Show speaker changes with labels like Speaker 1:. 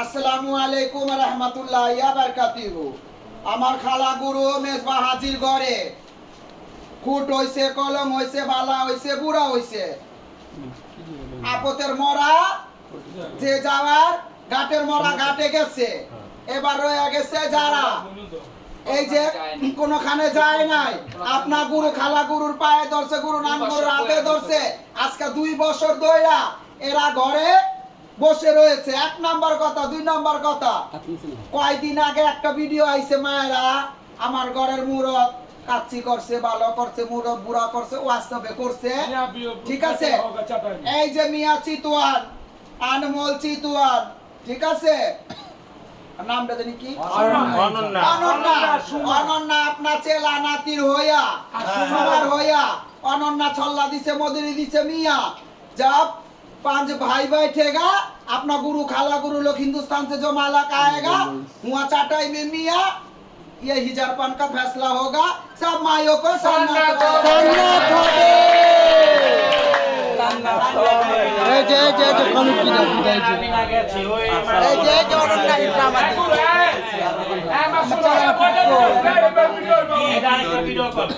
Speaker 1: আসসালামু আলাইকুম রাহমাতুল্লাহি ওয়া বারাকাতুহু। আমার খালা গুরু মেজবা হাজির ঘরে খুট হইছে, কলম হইছে, বালা হইছে, বুড়া হইছে। আপতের মরা যে যাওয়ার ঘাটের মরা ঘাটে গেছে, এবার রয়ে গেছে যারা এই যে কোনখানে যায় নাই। আপনার গুরু খালা গুরুর পায়ে ধরছে, গুরু নাম গুরুর হাতে ধরছে। আজকে 2 বছর ধইরা এরা ঘরে বসে রয়েছে। 1 নাম্বার কথা। 2 নাম্বার কথা, কয়দিন আগে একটা ভিডিও আইছে, মায়েরা আমার ঘরের মুরত কাচ্চি করছে, ভালো করছে, মুরত বুড়া করছে, ওয়াস্তবে করছে, ঠিক আছে। এই যে মিয়া চিতুয়ান, আনমোল চিতুয়ান, ঠিক আছে, নামটা জানি কি, অনন্যা আপনার চেলা নাতির হইয়া সবার হইয়া অনন্যা ছল্লা দিছে, মদুরি দিছে। মিয়া जब 5 भाई बैठेगा, अपना गुरु खाला गुरु लोग हिंदुस्तान से जो मालक आएगा वहाँ चाटाई में मियाँ ये हिजारपन का फैसला होगा। सब माइयों को सन्नत हो गए।
Speaker 2: Video call